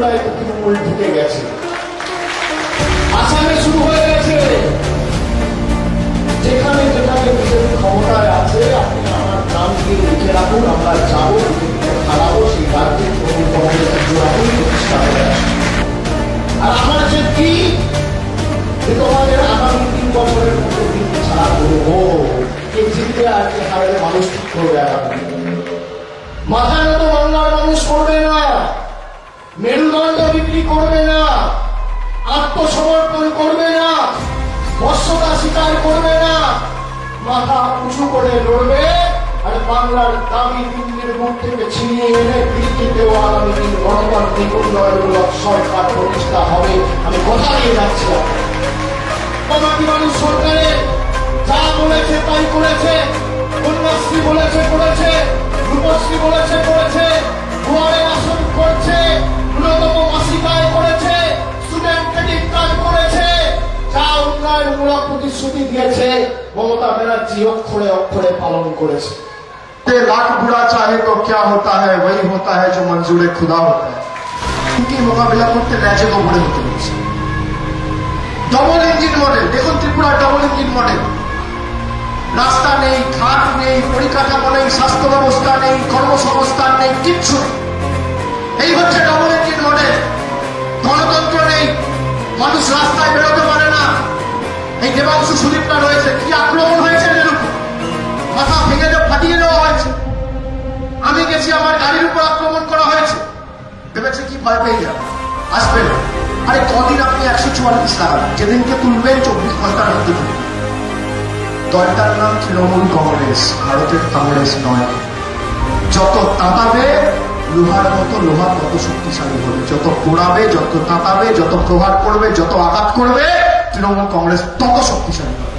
ত্রিপুরায় তৃণমূল ঢুকে গেছে, আসামে শুরু হয়ে গেছে। যেখানে যেখানে বিজেপি ক্ষমতায় আছে আপনি আমার নাম দিয়ে লিখে রাখুন, আমরা যাবো হারাবো সেই রাজ্যে তৃণমূল কংগ্রেসের জোড়াতেই প্রতিষ্ঠা হয়ে আসে। আর আমার যে কি তোমাদের আগামী 3 বছরের মধ্যে দিন ছাড়া করবো, কে জিতবে আর কে হারবে মানুষ ঠিক করবে। আগামী মাথা নত বাংলার মানুষ করবে না, মেরুদণ্ড বিক্রি করবে না, আত্মসমর্পণ করবে না, বশ্যতা স্বীকার করবে না, মাথা উঁচু করে লড়বে। আর বাংলার দাবি দিল্লির মুখ থেকে ছিনিয়ে এনে দিল্লিতেও আগামী দিন গণতান্ত্রিক উন্নয়নমূলক সরকার প্রতিষ্ঠা হবে। আমি কথা দিয়ে যাচ্ছিলাম, কমাটি মানুষ সরকারের যা বলেছে তাই করেছে। কন্যাশ্রী বলেছে করেছে, রূপশ্রী বলেছে করেছে, দুয়ারে আসন করছে, ন্যূনতম মাসিক আয় করেছে, স্টুডেন্ট ক্রেডিট কার্ড করেছে। যা উন্নয়নমূলক প্রতিশ্রুতি দিয়েছে মমতা ব্যানার্জি অক্ষরে অক্ষরে পালন করেছে। लाख बुरा चाहे तो क्या होता है, वही होता है जो मंजूर खुदा होता है। उनकी মোকাবিলা করতে ন্যায্য করে হতে হচ্ছে। ডবল ইঞ্জিন মডেল দেখুন, ত্রিপুরা ডবল ইঞ্জিন মডেল। রাস্তা নেই, ঘাট নেই, পরিকাঠামো নেই, স্বাস্থ্য ব্যবস্থা নেই, কর্মসংস্থান নেই, কিচ্ছু নেই। এই হচ্ছে ডবল ইঞ্জিন মডেল। গণতন্ত্র নেই, মানুষ রাস্তায় বেরোতে পারে না। এই দেবাংশু সুদীপটা রয়েছে, কি আক্রমণ হয়েছে এর উপর, মাথা ভেঙে ফাটিয়ে দেওয়া হয়েছে। আমি গেছি, আমার গাড়ির উপর আক্রমণ করা হয়েছে। ভেবেছে কি ভয় পেয়ে যাবে, আসবে না। আরে কদিন আপনি 144 লাগান, যেদিনকে তুলবেন 24 ঘন্টার মধ্যে তুলবেন। দলটার নাম তৃণমূল কংগ্রেস, ভারতের কংগ্রেস নয়। যত তাতাবে লোহার মতো, লোহা তত শক্তিশালী হবে। যত পোড়াবে, যত তাতাবে, যত প্রহার করবে, যত আঘাত করবে, তৃণমূল কংগ্রেস তত শক্তিশালী হবে।